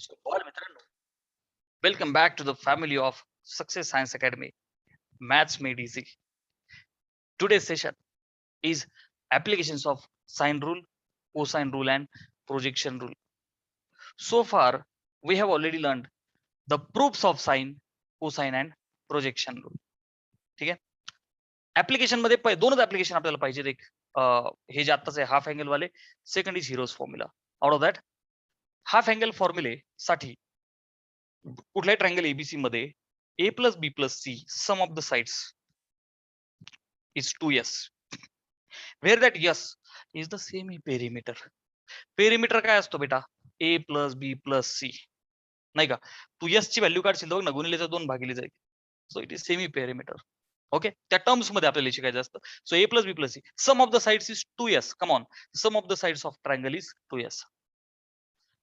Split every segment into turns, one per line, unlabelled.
बोल मित्रांनो, welcome back to the family of success science academy. Maths made easy. Today's session is applications of sine rule, cosine rule, and projection rule. So far, we have already learned the proofs of sine, cosine, and projection rule. ठीक आहे. Application मध्ये दोनच application आपल्याला पाहिजे. एक हे जे आत्ताच आहे हाफ अँगल वाले, second is Heron's formula. Out of that half angle फॉर्म्युले साठी कुठल्याही ट्रायंगल एबीसी मध्ये A plus B plus C sum of the sides is 2s, where that s is the semi perimeter. Perimeter काय असतो बेटा? a plus B plus C, नाही का? तू s ची व्हॅल्यू काढशील तर बघ ना, गुणिलेचा 2 भागिले जाईल. So it is semi perimeter. Okay, त्या टर्म्स मध्ये आपल्याला शिकायचं असतं. So a plus B plus C sum of the sides is 2s. Come on, sum of the sides of triangle is 2s.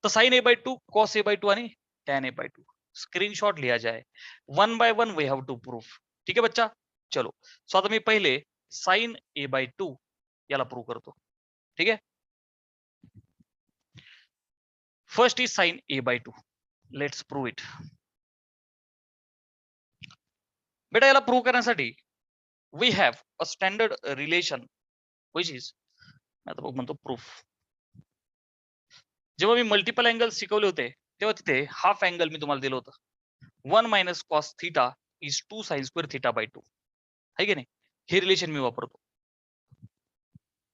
तर sine a by 2, cos a by 2 आणि tan a by 2 screenshot लिया जाए. 1 by 1 we have to proof. ठीक है बच्चा, चलो. So आता मी पहिले साइन a बाय 2 याला प्रूव्ह करतो. ठीक आहे. First is sine a by 2. Let's prove it. बेटा याला प्रूव्ह करण्यासाठी we have a standard relation which is, आता बघ म्हणतो प्रूफ. जेव्हा मी मल्टिपल अँगल शिकवले होते तेव्हा तिथे हाफ अँगल मी तुम्हाला दिलं होतं. 1 minus cos theta is 2 sine square theta by 2 आहे की नाही? हे रिलेशन मी वापरतो.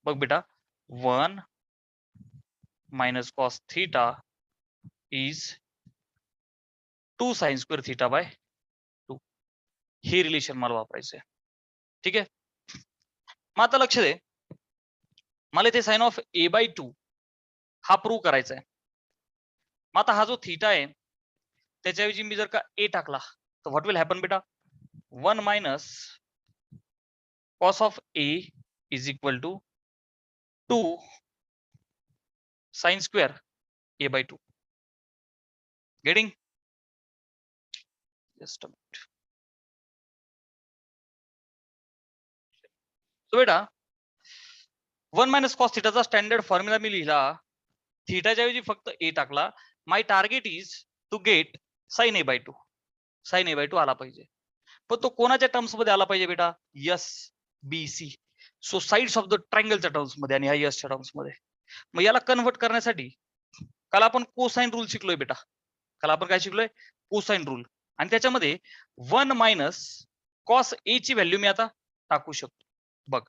बघ बेटा, 1 minus cos theta is 2 sine square theta by 2. हे रिलेशन मला वापरायचं आहे. ठीक आहे. मग आता लक्ष दे, मला इथे साइन ऑफ a बाय 2 हा प्रूव्ह करायचा आहे. मग आता हा जो थीटा आहे त्याच्याऐवजी मी जर का a टाकला तर व्हॉट विल हॅपन बेटा? 1 minus cos of a is equal to 2 sine square a by 2. Getting? Just a minute. So बेटा 1 मायनस कॉस थीटाचा स्टँडर्ड फॉर्म्युला मी लिहिला. थीटाच्या ऐवजी फक्त a टाकला. My target is to get sine a by 2. Sine a by 2 आला पाहिजे. पण तो कोणाच्या टर्म्स मध्ये आला पाहिजे बेटा? Yes B C. So sides of the ट्रायंगलच्या टर्म्स मध्ये आणि ह्या यसच्या टर्म्स मध्ये. मग याला कन्व्हर्ट करण्यासाठी काल आपण कोसाइन रूल शिकलोय बेटा. काल आपण काय शिकलोय? Cosine rule. आणि त्याच्यामध्ये 1 मायनस कॉस ए ची व्हॅल्यू मी आता टाकू शकतो. बघ,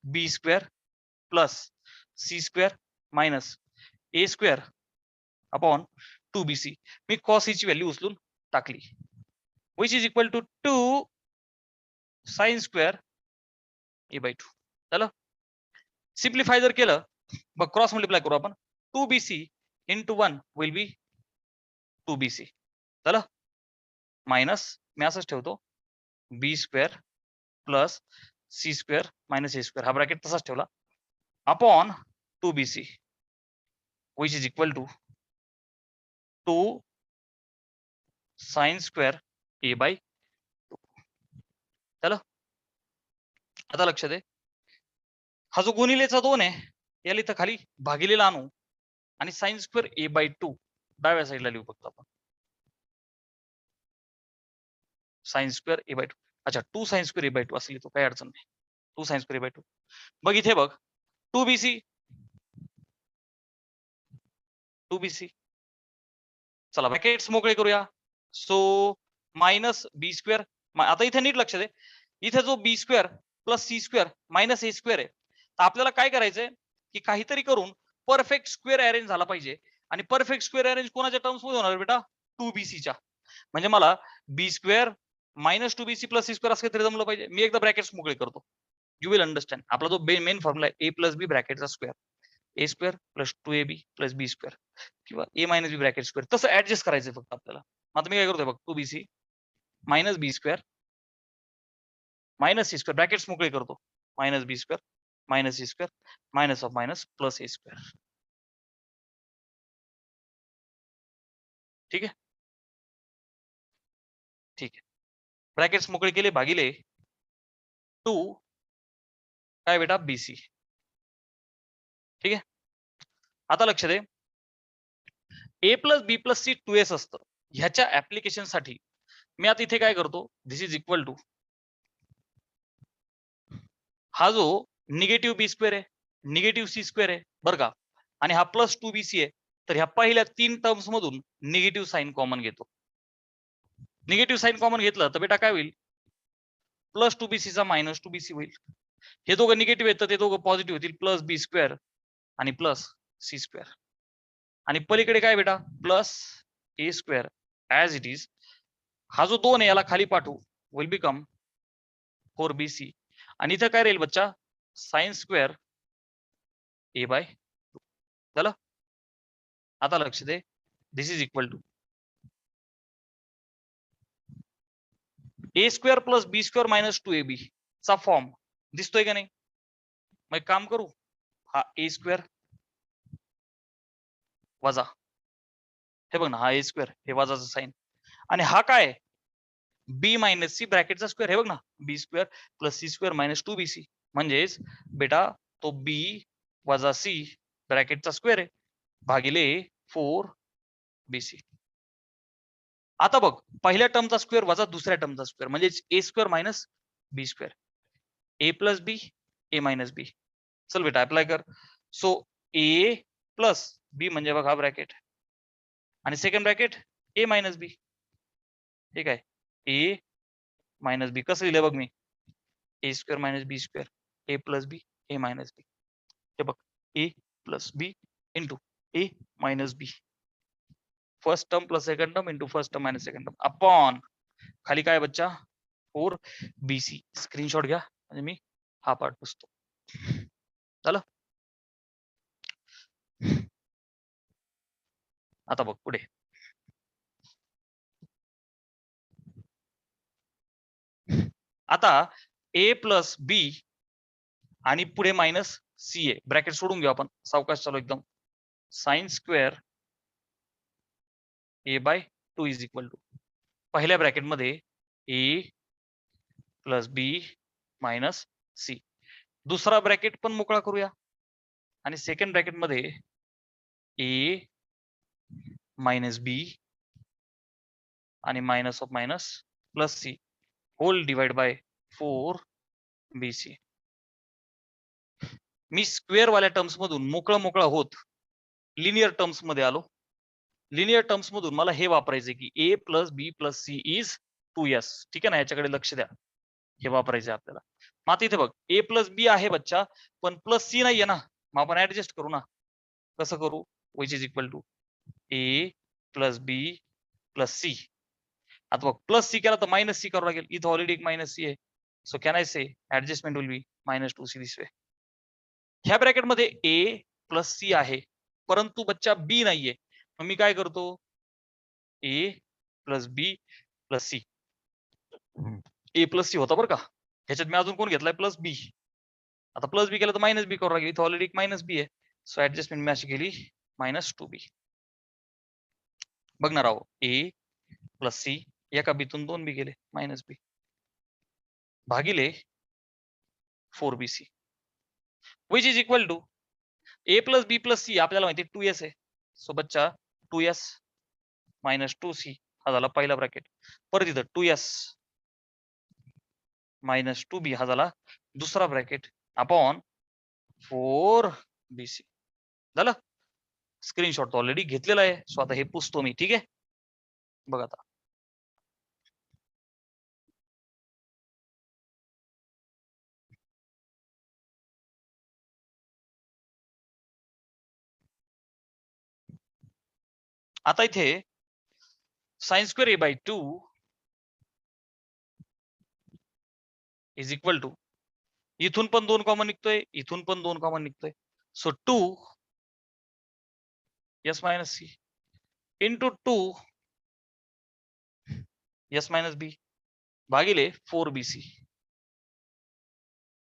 B square plus C square minus A square upon 2bc. मी कॉस ए ची व्हॅल्यू उचलून टाकली, which is equal to 2 sine square A by 2. झालं. सिम्प्लिफाय जर केलं, बघ क्रॉस मल्टिप्लाय करू आपण. 2bc into 1 will be 2bc. झालं. मायनस मी असंच ठेवतो, B square plus C square minus A square. हा ब्रॅकेट तसाच ठेवला upon 2bc which is equal to 2 sine square A by 2. झालं. आता लक्ष दे, हा जो गुणिलेचा 2 आहे याला इथं खाली भागिलेला आणू आणि साइन स्क्वेअर ए बाय 2 डाव्या साईडला लिहू फक्त आपण. Sign square A by 2. अच्छा, 2 साइन स्क्वेअर ए बाय 2 असं लिहितो, काही अडचण नाही. 2 साइन स्क्वेअर ए बाय 2. बघ इथे बघ, 2bc 2bc. चला ब्रॅकेट्स मोकळे करूया. So minus B square. आता इथे नीट लक्ष दे, इथे जो B square plus C square minus A square आहे, तर आपल्याला काय करायचंय की काहीतरी करून परफेक्ट स्क्वेअर अरेंज झाला पाहिजे. आणि परफेक्ट स्क्वेअर अरेंज कोणाच्या टर्म्स मध्ये होणार बेटा? 2bc च्या. म्हणजे मला B square minus 2bc plus C square असं काहीतरी जमलं पाहिजे. मी एकदा ब्रॅकेट्स मोकळे करतो, यू विल अंडरस्टँड. आपला जो मेन फॉर्म्युला आहे, ए प्लस बी ब्रॅकेटचा square, A square plus 2ab plus B square किंवा A minus B bracket square, तसं ऍडजस्ट करायचं फक्त आपल्याला. आता मी काय करतोय बघ, 2bc minus B square minus C square, brackets मोकळे करतो, minus B square minus C square minus of minus plus A square. ठीक आहे. ठीक आहे. ब्रॅकेट्स मोकळे केले भागिले 2 काय बेटा? बीसी. ठीक आहे. आता लक्ष दे, ए plus B plus C 2s असतं. ह्याच्या ऍप्लिकेशन साठी मी आता इथे काय करतो, दिस इज इक्वल टू हा जो निगेटिव्ह बी स्क्वेअर आहे, निगेटिव्ह सी स्क्वेअर आहे बरं का, आणि हा प्लस 2bc आहे. तर ह्या पहिल्या 3 टर्म्स मधून निगेटिव्ह साईन कॉमन घेतो. निगेटिव्ह साईन कॉमन घेतलं तर बेटा काय होईल, प्लस 2bc चा मायनस 2bc होईल. हे दोघं निगेटिव्ह आहेत तर ते दोघं पॉझिटिव्ह होतील, प्लस बी स्क्वेअर आणि प्लस सी स्क्वेअर. आणि पलीकडे काय बेटा, plus A square as it is. हा जो 2 आहे याला खाली पाठवू, विल बिकम 4bc. आणि इथं काय राहील बच्चा, साइन स्क्वेअर ए बाय 2 झालं. आता लक्ष दे, this is equal to A square plus B square minus 2ab चा फॉर्म दिसतोय का नाही. मग काम करू, हा ए स्क्वेअर वजा, हे बघ ना, हा ए स्क्वेअर हे वजाचा साइन, आणि हा काय बी मायनस सी ब्रॅकेटचा स्क्वेअर, हे बघ ना, B square plus C square minus 2bc, म्हणजेच बेटा तो बी वजा सी ब्रॅकेटचा स्क्वेअर आहे भागिले 4bc. आता बघ, पहिल्या टर्मचा स्क्वेअर वजा दुसऱ्या टर्मचा स्क्वेअर म्हणजे ए square minus B square, A plus B A minus बी. चल बेटा अप्लाय कर. सो ए प्लस बी म्हणजे बघा ब्रॅकेट, आणि second bracket A minus B. ठीक आहे, ए मायनस बी कसं लिहिलं बघ मी, A square minus B square A plus B A minus B. हे बघ, A plus B into A minus B, first term plus second term into first term minus second term upon खाली काय बच्चा 4bc. Screenshot घ्या म्हणजे मी हा part पुसतो. झालं. आता बघ पुढे, आता ए प्लस बी आणि पुढे मायनस सी ए, ब्रॅकेट सोडून घेऊ आपण, सावकाश चालू एकदम. Sine square A by 2 is equal to पहिल्या ब्रॅकेट मध्ये A plus B minus C, दुसरा ब्रॅकेट पण मोकळा करूया, आणि सेकंड ब्रॅकेट मध्ये ए मायनस बी आणि minus of minus plus C whole divide by 4bc. मी स्क्वेअर वाल्या टर्म्स मधून मोकळा होत लिनियर टर्म्स मध्ये आलो. लिनियर टर्म्स मधून मला हे वापरायचे की A plus B plus C is 2s. ठीक आहे ना, याच्याकडे लक्ष द्या, हे वापरायचे आपल्याला. मग आता इथे बघ, ए प्लस बी आहे बच्चा, पण प्लस सी नाहीये ना, मग आपण ऍडजस्ट करू ना. कसं करू, which is equal to A plus B plus C. आता बघ, प्लस सी केला तर मायनस सी करावं लागेल, इथं ऑलरेडी एक मायनस सी आहे. So can I say adjustment will be minus 2c this way. ह्या ब्रॅकेट मध्ये ए प्लस सी आहे, परंतु बच्चा बी नाहीये. मग मी काय करतो, ए प्लस बी प्लस सी. ए प्लस सी होता बरं का, ह्याच्यात मी अजून कोण घेतलाय प्लस बी. आता प्लस बी केलं तर मायनस बी करावं लागेल, इथं ऑलरेडी एक मायनस बी आहे. सो ऍडजस्टमेंट मी अशी केली मायनस 2b. बघणार आहो, ए प्लस सी एका बीतून 2b गेले मायनस बी भागिले 4bc which is equal to A plus B plus C आपल्याला माहिती 2s आहे. सो बच्चा 2s मायनस 2c हा झाला पहिला ब्रॅकेट, परत इथं 2s मायनस 2b हा झाला दुसरा ब्रॅकेट अपॉन 4bc. झालं. स्क्रीनशॉट ऑलरेडी घेतलेला आहे, सो आता हे पुसतो मी. ठीक आहे, बघ आता आता इथे sine square A by 2 is equal to, इथून पण 2 कॉमन निघतोय, इथून पण 2 कॉमन निघतोय. So 2 s minus C into 2 s minus B भागिले 4bc.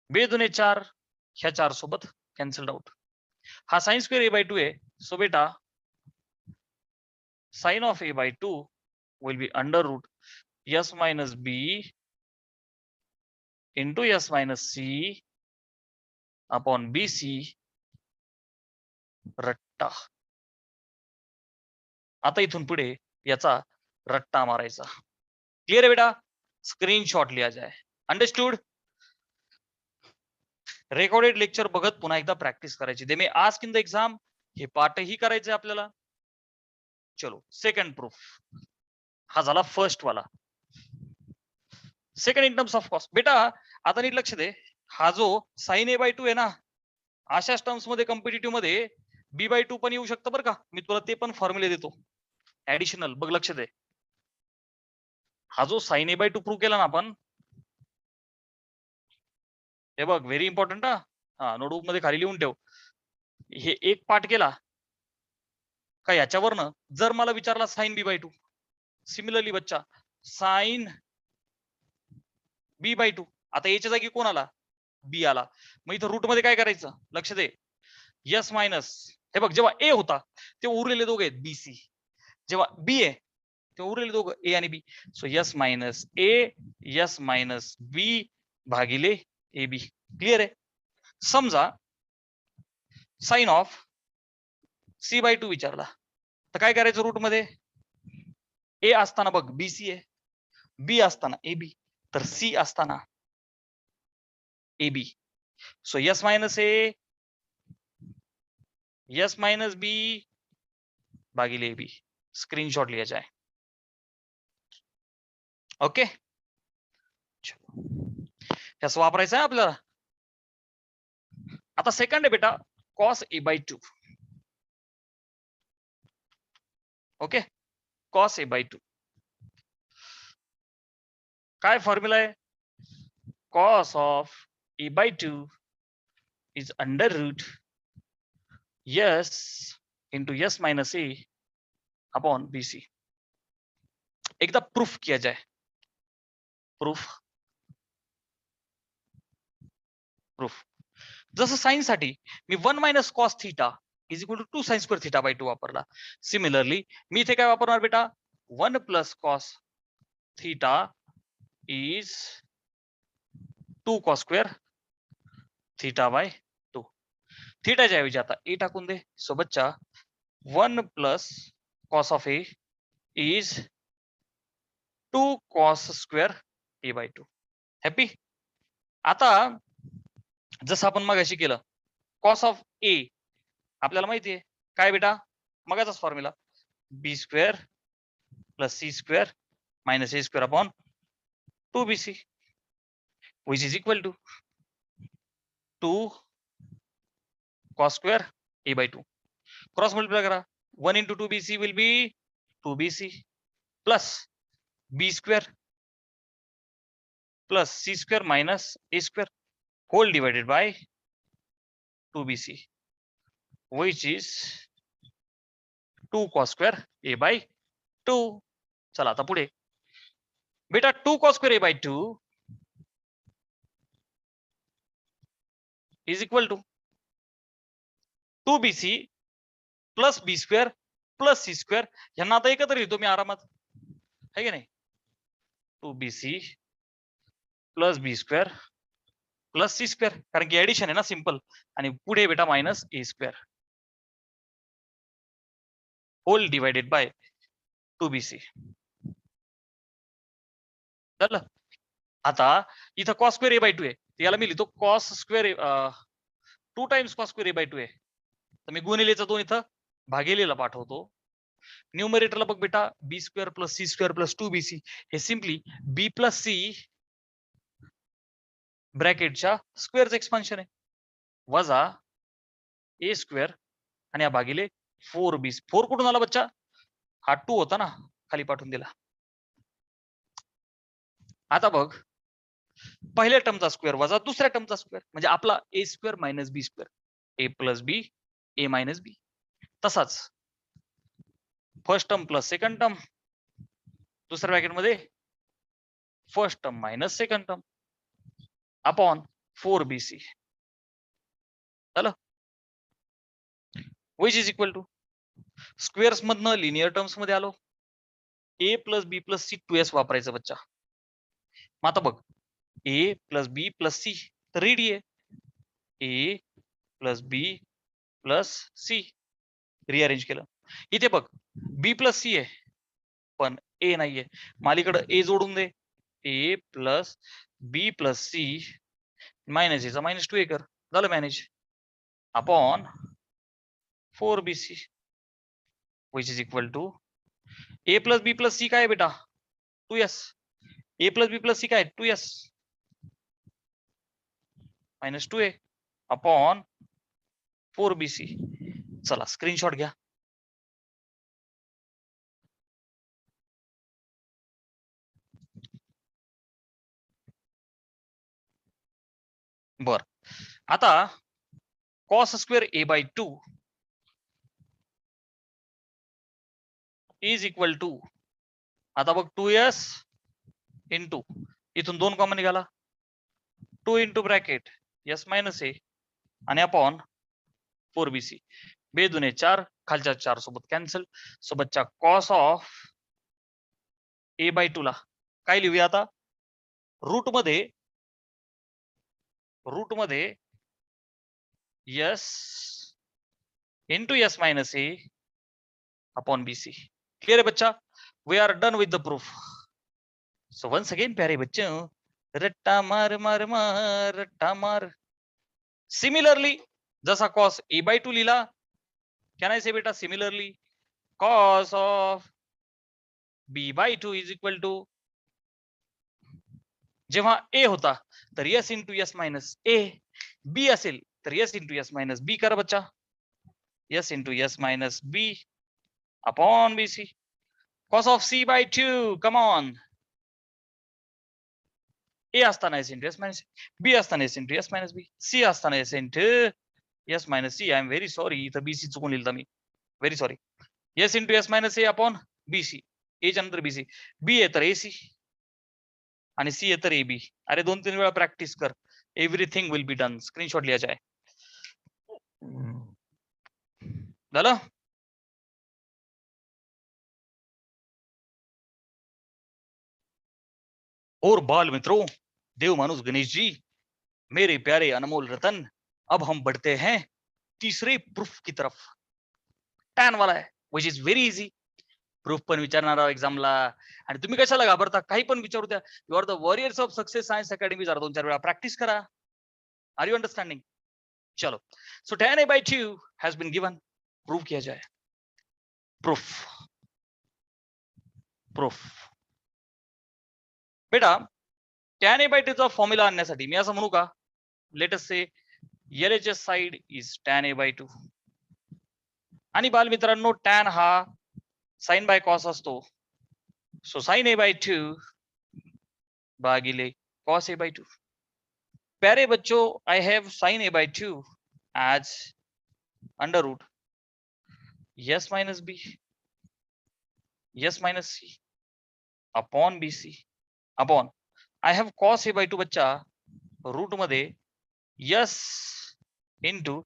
बे दुने 4, ह्या 4 सोबत कॅन्सल्ड आउट. हा साइन स्क्वेअर ए बाय 2 आहे. सो बेटा sine of A by 2 will be under root s minus B into s minus C upon bc रट्टा. आता इथून पुढे याचा रट्टा मारायचा. क्लियर है बेटा? स्क्रीनशॉट लिया जाए. अंडरस्टूड? रेकॉर्डेड लेक्चर बघत पुन्हा एकदा प्रॅक्टिस करायची. They may ask in the exam. हे पाठही करायचे आपल्याला. चलो सेकंड प्रूफ. हा झाला फर्स्ट वाला. Second in terms of cost. बेटा आता नीट लक्ष दे. हा जो साइन ए बाय 2 आहे ना, अशाच टर्म्स मध्ये कॉम्पिटिटिव्ह मध्ये बी बाय 2 पण येऊ शकतं बरं का. मी तुला ते पण फॉर्म्युले देतो ऍडिशनल. बघ लक्ष दे. हा जो साइन ए बाय 2 प्रूव्ह केला ना आपण, हे बघ व्हेरी इम्पॉर्टंट हा. नोटबुक मध्ये खाली लिहून ठेव. हे एक पार्ट केला का याच्यावरनं जर मला विचारला साइन बी बाय 2, सिमिलरली बच्चा साइन बी बाय 2, आता याच्या जागी कोण आला? बी आला. मग इथं रूट मध्ये काय करायचं? लक्ष दे. यस मायनस, हे बघ जेव्हा ए होता तेव्हा उरलेले दोघे आहेत बी सी. जेव्हा बी आहे तेव्हा उरलेले दोघं ए आणि बी. So S minus A, S minus B भागिले ए बी. क्लिअर आहे? समजा साइन ऑफ सी बाय 2 विचारला तर काय करायचं? रूट मध्ये ए असताना बघ बी सी आहे, बी असताना ए बी, तर सी असताना A B. So S minus A, S minus B भागिले ए बी. स्क्रीनशॉट लिया जाए. ओके, ह्याच वापरायचं आहे आपल्याला. आता सेकंड आहे बेटा cos A by 2. Okay, cos A by 2 काय फॉर्म्युला आहे? Cos of A by 2 is under root s into s minus A upon B C. एकदा प्रूफ किया जाए. प्रूफ प्रूफ जसं साइन साठी मी 1 minus cos theta is equal to 2 sine square theta by 2 वापरला. Similarly मी इथे काय वापरणार बेटा? 1 plus cos theta is 2 cos square theta by 2. थीटाच्या ऐवजी आता ए टाकून दे. सो बच्चा 1 plus cos of A is 2 cos square A by 2. Happy? आता जसं आपण मगाशी केलं, कॉस ऑफ ए आपल्याला माहिती आहे काय बेटा? मगाचाच formula B square plus C square minus A square upon 2bc which is equal to 2 cos square a by 2. Cross multiply करा. 1 into 2bc will be 2bc plus b square plus c square minus a square whole divided by 2bc which is 2 cos square a by 2. चला आता पुढे बेटा 2 cos square a by 2 is equal to 2bc plus B square plus C square. यांना आता एकत्र लिहितो मी आरामात, है की नाही? 2bc plus B square plus C square, कारण की ऍडिशन आहे ना सिंपल. आणि पुढे बेटा minus A square whole divided by 2bc. झालं? आता इथं कॉस स्क्वेअर ए बाय 2 आहे, याला मी लिहितो cos square 2 times cos square A by 2 आहे. तर मी गुणिलेचा 2 इथं भागिलेला पाठवतो. न्यूमरेटरला बघ बेटा B square plus C square plus 2bc हे सिम्पली बी प्लस सी ब्रॅकेटच्या स्क्वेअरचं एक्सपान्शन आहे वजा ए स्क्वेअर आणि हा भागिले 4b. 4 कुठून आला बच्चा? हा 2 होता ना, खाली पाठवून दिला. आता बघ पहिल्या टर्मचा स्क्वेअर वजा दुसऱ्या टर्मचा स्क्वेअर म्हणजे आपला A square minus B square, A plus B A minus B. तसाच first term plus second term, दुसऱ्या ब्रॅकेटमध्ये first term minus second term upon 4bc. झालं? Which is equal to squares मधनं लिनियर टर्म्स मध्ये आलो. A plus B plus C 2s वापरायचं बच्चा. मग आता बघ A plus B plus C तर रेडी आहे. A plus B plus C rearrange केलं. इथे बघ बी प्लस सी आहे पण ए नाहीये. मालीकडे ए जोडून दे. ए plus B plus C minus एचा मायनस 2 ए कर. झालं manage. Upon 4bc which is equal to a plus b plus c काय आहे बेटा 2s. a plus b plus c काय 2s minus 2a upon 4bc. चला स्क्रीनशॉट घ्या. बर आता cos square a by 2 is equal to आता बघ 2s इंटू इथून 2 कॉमन निघाला 2 into bracket s minus A आणि अपॉन 4bc. बे दुने 4 खालच्या 4 सोबत कॅन्सल. सोबतच्या कॉस ऑफ a by 2 ला काय लिहूया आता रूट मध्ये s into s minus A upon bc. Clear है बच्चा. We are done with the proof. So once again प्यारे बच्चों रट्टा मार मार मार रट्टा मार. सिमिलरली जसा cos a by 2 लिहिला कॅन आय से बेटा similarly cos of b by 2 is equal to जेव्हा a होता तर s into s minus a. b असेल तर s into s minus b करा बच्चा. s into s minus b upon bc. cos of c by 2 come on. a असताना s into s minus b असताना s into s minus b c असताना s into s minus c. I am very sorry इथं bc चुकून लिहिलं मी. Very sorry. s into s minus a upon bc. a च्या नंतर bc. b आहे तर ac आणि सी आहे तर ए बी. अरे 2-3 वेळा प्रॅक्टिस कर. Everything will be done. Screenshot लिहायचा आहे. झालं. और बाल मित्रों देव मानुस गणेश जी मेरे प्यारे अनमोल रतन अब हम बढ़ते हैं तीसरे प्रूफ की तरफ. टॅन वाला आहे which is very easy. Proof पण विचारणार आहोत एक्झामला आणि तुम्ही कशाला घाबरता. काही पण विचारू द्या. You are the warriors of success science Academy. जरा 2-4 वेळा प्रॅक्टिस करा. Are you understanding. चलो so tan a by 2 has been given. Proof किया जाए. प्रूफ बेटा tan a by 2 चा फॉर्म्युला आणण्यासाठी मी असं म्हणू का let us say LHS side is tan a by 2 आणि बालमित्रांनो tan हा sin बाय cos असतो. सो sin a by 2 भागिले cos a by 2. प्यारे बच्चों I have sin a by 2 as under root s minus b s minus c upon bc upon I have cos a by 2 बच्चा root मध्ये s into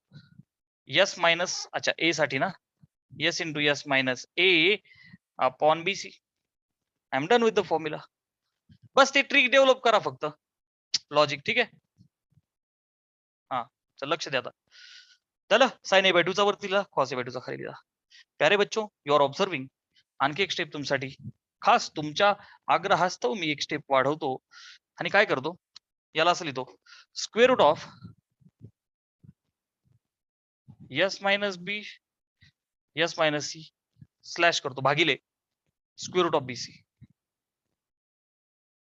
s minus अच्छा a साठी ना s into s minus a upon bc. I am done with the formula. बस ते trick develop करा फक्त logic. ठीक आहे. हा चल लक्ष द्या आता. चला साइन ए बाय 2 चा वरती लिहा cos a by 2 चा खाली लिहा. प्यारे बच्चों यू आर ऑब्झर्विंग. आणखी एक स्टेप तुमच्यासाठी खास तुमच्या आग्रहास्तव मी एक स्टेप वाढवतो आणि काय करतो याला असं लिहितो square root of s minus b s minus c slash करतो भागिले square root of bc.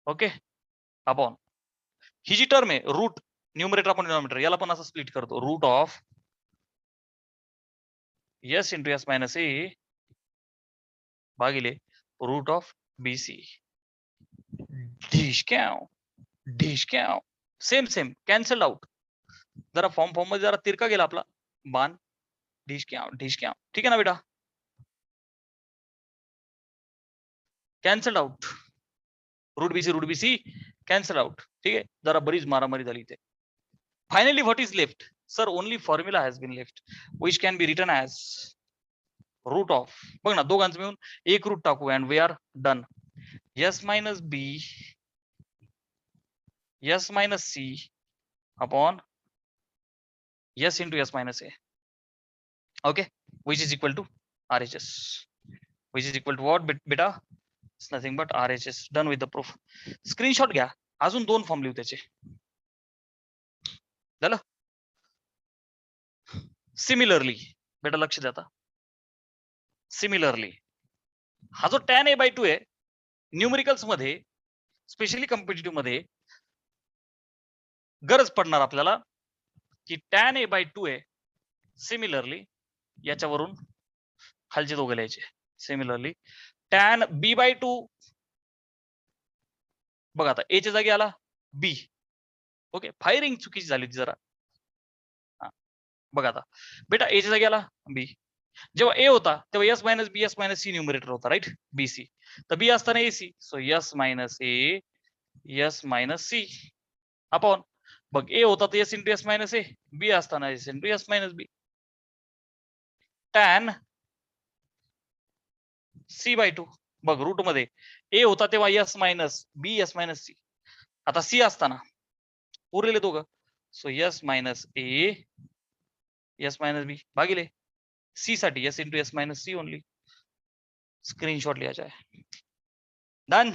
Okay upon ही जी टर्म आहे रूट न्यूमरेटर अपॉन डिनॉमिनेटर याला पण असं स्प्लिट करतो root of s into s minus a भागिले रूट ऑफ bc. ढिशक्याव सेम सेम कॅन्सल आउट. जरा फॉर्म मध्ये जरा तिरका गेला आपला बाण. ढिशक्याव ठीक आहे ना बेटा. Cancel out. Root BC cancel out. ठीक आहे. जरा बरीच मारामारी झाली इथे. Finally what is left sir only formula has been left which can be written as root of. बघ ना दोघांचं मिळून एक रूट टाकू and we are done. s minus b s minus c upon s into s minus a. Okay which is equal to RHS. which is equal to what beta? It's nothing but RHS. Done with the proof. Screenshot घ्या. अजून 2 form लिहू त्याचे. झालं? Similarly बेटा लक्ष द्या आता. Similarly हा जो tan a/2 आहे न्यूमरिकल्स मध्ये स्पेशली कॉम्पिटिटिव्ह मध्ये गरज पडणार आपल्याला की tan a/2 आहे सिमिलरली याच्यावरून खालचे दोघे लिहायचे. सिमिलरली tan b/2 बघा आता a च्या जागी आला b. ओके फायरिंग चुकीची झाली होती जरा. बघा आता बेटा a च्या जागी आला b. जेव्हा a होता तेव्हा s minus b s minus c numerator होता राईट bc. तर b असताना ac so s minus a s minus c upon बघ a होता तर s into s minus a b असताना s into s minus b. tan c/2 बघ route मध्ये a होता तेव्हा s minus b s minus c. आता c असताना उरलेले दोघं so s minus a s minus b भागिले c साठी s into s minus c only. Screenshot लिहायचा आहे. डन.